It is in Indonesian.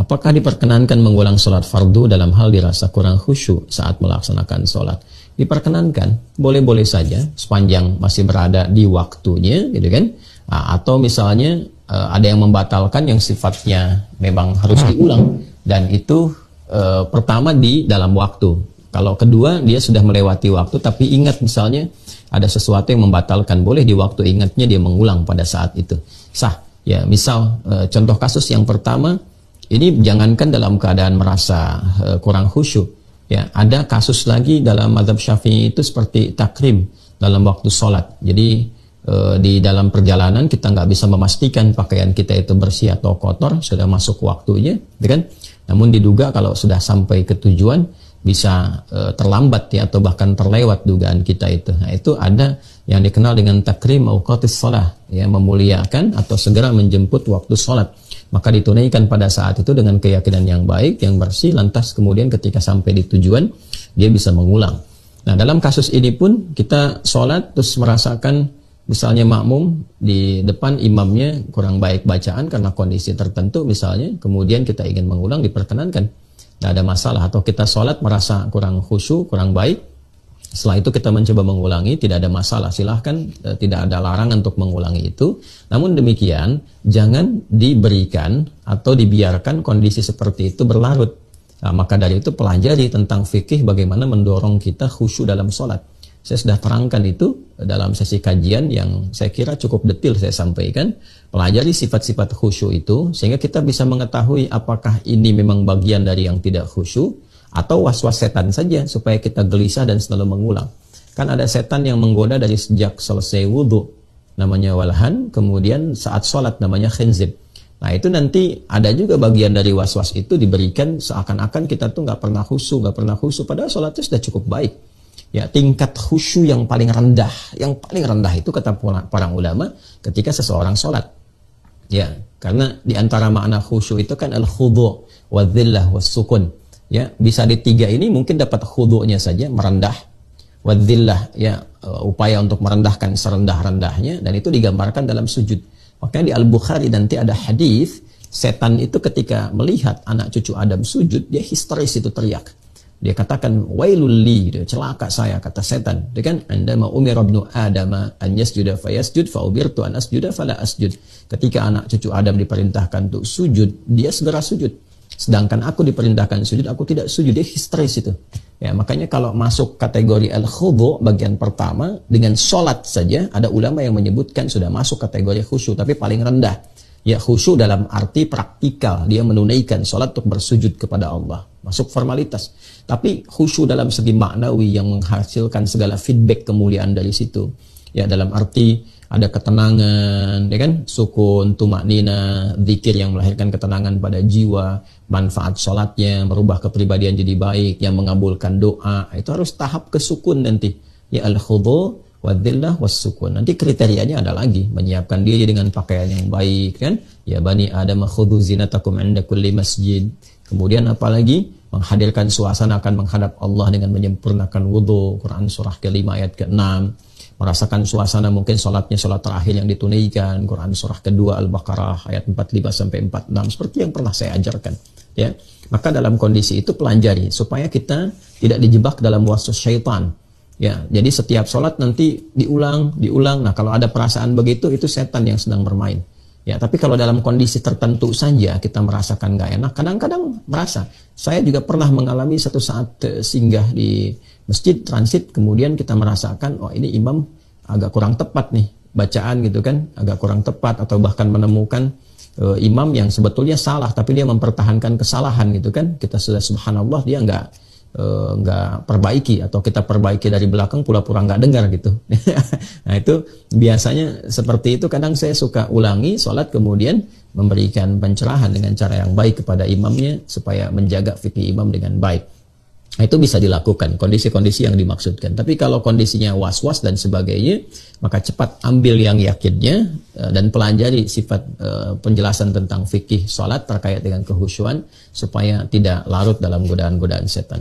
apakah diperkenankan mengulang sholat fardu dalam hal dirasa kurang khusyuk saat melaksanakan sholat? Diperkenankan, boleh-boleh saja sepanjang masih berada di waktunya, gitu kan? Atau misalnya ada yang membatalkan yang sifatnya memang harus diulang, dan itu pertama di dalam waktu. Kalau kedua dia sudah melewati waktu tapi ingat misalnya ada sesuatu yang membatalkan, boleh di waktu ingatnya dia mengulang pada saat itu, sah. Ya, misal contoh kasus yang pertama ini, jangankan dalam keadaan merasa kurang khusyuk, ya, ada kasus lagi dalam mazhab Syafi'i itu seperti takrim dalam waktu sholat. Jadi di dalam perjalanan kita nggak bisa memastikan pakaian kita itu bersih atau kotor, sudah masuk waktunya, kan? Namun diduga kalau sudah sampai ke tujuan bisa terlambat, ya, atau bahkan terlewat dugaan kita itu. Nah, itu ada yang dikenal dengan takrim auqatis shalah, ya, memuliakan atau segera menjemput waktu sholat. Maka ditunaikan pada saat itu dengan keyakinan yang baik, yang bersih, lantas kemudian ketika sampai di tujuan dia bisa mengulang. Nah, dalam kasus ini pun kita sholat terus merasakan misalnya makmum di depan imamnya kurang baik bacaan karena kondisi tertentu misalnya, kemudian kita ingin mengulang, diperkenankan, tidak ada masalah. Atau kita sholat merasa kurang khusyuk, kurang baik, setelah itu kita mencoba mengulangi, tidak ada masalah, silahkan, tidak ada larangan untuk mengulangi itu. Namun demikian, jangan diberikan atau dibiarkan kondisi seperti itu berlarut. Nah, maka dari itu pelajari tentang fikih bagaimana mendorong kita khusyuk dalam sholat. Saya sudah terangkan itu dalam sesi kajian yang saya kira cukup detail saya sampaikan. Pelajari sifat-sifat khusyuk itu sehingga kita bisa mengetahui apakah ini memang bagian dari yang tidak khusyuk atau was-was setan saja supaya kita gelisah dan selalu mengulang. Kan ada setan yang menggoda dari sejak selesai wudhu, namanya walhan, kemudian saat sholat namanya khinzib. Nah, itu nanti ada juga bagian dari was-was itu diberikan seakan-akan kita tuh nggak pernah khusyuk, padahal sholatnya sudah cukup baik. Ya, tingkat khusyuk yang paling rendah itu kata para ulama ketika seseorang sholat. Ya, karena di antara makna khusyuk itu kan al-khudu' wadzillah wassukun. Ya, bisa di tiga ini mungkin dapat khudu'nya saja, merendah, wadzillah, ya, upaya untuk merendahkan serendah-rendahnya, dan itu digambarkan dalam sujud. Makanya di Al-Bukhari nanti ada hadis, setan itu ketika melihat anak cucu Adam sujud, dia histeris, itu teriak. Dia katakan wailul li, celaka saya, kata setan. Dia kan andama umira ibnu Adam an yasjuda fayasjud fa umirtu an asjuda fala asjud. Ketika anak cucu Adam diperintahkan untuk sujud, dia segera sujud. Sedangkan aku diperintahkan sujud, aku tidak sujud. Dia histeris itu. Ya, makanya kalau masuk kategori al-khudu' bagian pertama dengan sholat saja, ada ulama yang menyebutkan sudah masuk kategori khusyuk, tapi paling rendah. Ya, khusyuk dalam arti praktikal, dia menunaikan sholat untuk bersujud kepada Allah, masuk formalitas. Tapi khusyuk dalam segi maknawi yang menghasilkan segala feedback kemuliaan dari situ. Ya, dalam arti ada ketenangan, ya kan, sukun, tumaknina, zikir yang melahirkan ketenangan pada jiwa, manfaat sholatnya, merubah kepribadian jadi baik, yang mengabulkan doa, itu harus tahap kesukun nanti. Ya, al-khudu' wadzillah wassukun. Nanti kriterianya ada lagi, menyiapkan diri dengan pakaian yang baik, kan? Ya bani Adam khudhu zinatakum 'inda kulli masjid. Kemudian apalagi menghadirkan suasana akan menghadap Allah dengan menyempurnakan wudu, Quran surah ke-5 ayat ke-6. Merasakan suasana mungkin sholatnya sholat terakhir yang ditunaikan, Quran surah kedua Al-Baqarah ayat 45 sampai 46, seperti yang pernah saya ajarkan. Ya, maka dalam kondisi itu pelajari supaya kita tidak dijebak dalam waswas syaitan. Ya, jadi setiap sholat nanti diulang. Nah, kalau ada perasaan begitu, itu setan yang sedang bermain. Ya, tapi kalau dalam kondisi tertentu saja kita merasakan nggak enak, kadang-kadang merasa. Saya juga pernah mengalami satu saat singgah di masjid transit, kemudian kita merasakan, oh ini imam agak kurang tepat nih bacaan gitu kan, agak kurang tepat, atau bahkan menemukan imam yang sebetulnya salah, tapi dia mempertahankan kesalahan gitu kan. Kita sudah subhanallah, dia nggak perbaiki, atau kita perbaiki dari belakang pura-pura nggak dengar gitu. Nah, itu biasanya seperti itu. Kadang saya suka ulangi sholat, kemudian memberikan pencerahan dengan cara yang baik kepada imamnya supaya menjaga fikih imam dengan baik. Nah, itu bisa dilakukan kondisi-kondisi yang dimaksudkan. Tapi kalau kondisinya was-was dan sebagainya, maka cepat ambil yang yakinnya dan pelajari sifat penjelasan tentang fikih sholat terkait dengan kehusyuan supaya tidak larut dalam godaan-godaan setan.